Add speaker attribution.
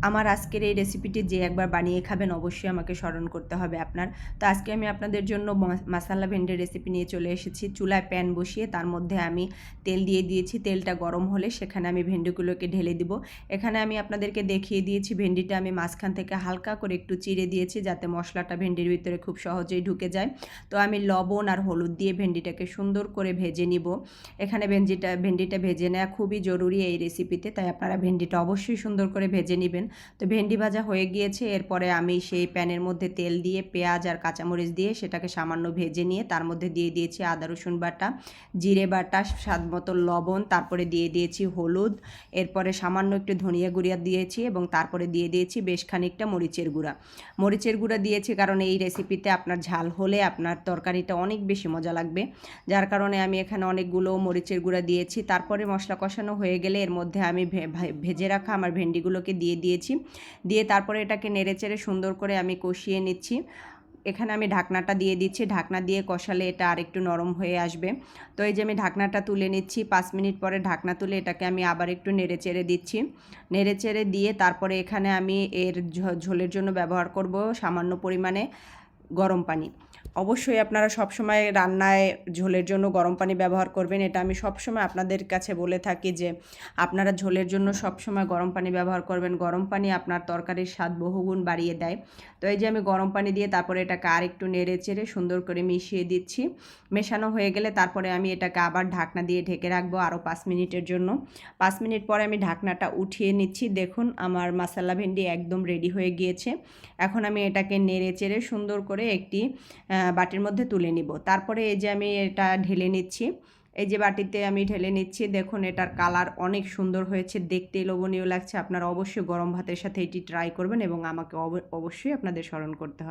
Speaker 1: আমার আজকের এই রেসিপিটি যে একবার বানিয়ে খাবেন অবশ্যই আমাকে স্মরণ করতে হবে আপনার। তো আজকে আমি আপনাদের জন্য মাসালা ভেন্ডির রেসিপি নিয়ে চলে এসেছি। চুলায় প্যান বসিয়ে তার মধ্যে আমি তেল দিয়ে দিয়েছি। তেলটা গরম হলে সেখানে আমি ভেন্ডিগুলোকে ঢেলে দিব। এখানে আমি আপনাদেরকে দেখিয়ে দিয়েছি ভেন্ডিটা আমি মাঝখান থেকে হালকা করে একটু চিড়ে দিয়েছি যাতে মশলাটা ভেন্ডির ভিতরে খুব সহজেই ঢুকে যায়। তো আমি লবণ আর হলুদ দিয়ে ভেন্ডিটাকে সুন্দর করে ভেজে নিব। এখানে ভেন্ডিটা ভেজে নেওয়া খুবই জরুরি এই রেসিপিতে, তাই আপনারা ভেন্ডিটা অবশ্যই সুন্দর করে ভেজে নেবেন। তো ভেন্ডি ভাজা হয়ে গিয়েছে। এরপরে আমি সেই প্যানের মধ্যে তেল দিয়ে পেঁয়াজ আর কাঁচামরিচ দিয়ে সেটাকে সামান্য ভেজে নিয়ে তার মধ্যে দিয়ে দিয়েছি আদা রসুন বাটা, জিরে বাটা, স্বাদ মতো লবণ, তারপরে দিয়ে দিয়েছি হলুদ, এরপরে সামান্য একটু ধনিয়া গুঁড়া দিয়েছি এবং তারপরে দিয়ে দিয়েছি বেশ খানিকটা মরিচের গুঁড়া। মরিচের গুঁড়া দিয়েছি কারণ এই রেসিপিতে আপনার ঝাল হলে আপনার তরকারিটা অনেক বেশি মজা লাগবে, যার কারণে আমি এখানে অনেকগুলো মরিচের গুঁড়া দিয়েছি। তারপরে মশলা কষানো হয়ে গেলে এর মধ্যে আমি ভেজে রাখা আমার ভেন্ডিগুলোকে দিয়ে দিয়েছি। দিয়ে তারপরে এটাকে নেড়েচেড়ে সুন্দর করে আমি কষিয়ে নিচ্ছি। এখানে আমি ঢাকনাটা দিয়ে দিচ্ছি। ঢাকনা দিয়ে কষালে এটা আরেকটু নরম হয়ে আসবে। তো এই যে আমি ঢাকনাটা তুলে নিচ্ছি। 5 মিনিট পরে ঢাকনা তুলে এটাকে আমি আবার একটু নেড়েচেড়ে দিচ্ছি। নেড়েচেড়ে দিয়ে তারপরে এখানে আমি এর ঝোলের জন্য ব্যবহার করব সামান্য পরিমাণে গরম পানি। অবশ্যই আপনারা সবসময় রান্নায় ঝোলের জন্য গরম পানি ব্যবহার করবেন। এটা আমি সবসময় আপনাদের কাছে বলে থাকি যে আপনারা ঝোলের জন্য সবসময় গরম পানি ব্যবহার করবেন। গরম পানি আপনার তরকারির স্বাদ বহুগুণ বাড়িয়ে দেয়। তো এই যে আমি গরম পানি দিয়ে তারপরে এটাকে আরেকটু নেড়ে চেড়ে সুন্দর করে মিশিয়ে দিচ্ছি। মেশানো হয়ে গেলে তারপরে আমি এটাকে আবার ঢাকনা দিয়ে ঢেকে রাখবো আরও 5 মিনিটের জন্য। 5 মিনিট পরে আমি ঢাকনাটা উঠিয়ে নিচ্ছি। দেখুন আমার মাসালা ভেন্ডি একদম রেডি হয়ে গিয়েছে। এখন আমি এটাকে নেড়ে চেড়ে সুন্দর করে একটি বাটির মধ্যে তুলে নিব। তারপরে এই যে আমি এটা ঢেলে নিচ্ছি। এই যে বাটিতে আমি ঢেলে নিচ্ছি। দেখুন এটার কালার অনেক সুন্দর হয়েছে, দেখতেই লোভনীয় লাগছে। আপনারা অবশ্যই গরম ভাতের সাথে এটি ট্রাই করবেন এবং আমাকে অবশ্যই আপনাদের স্মরণ করতে হবে।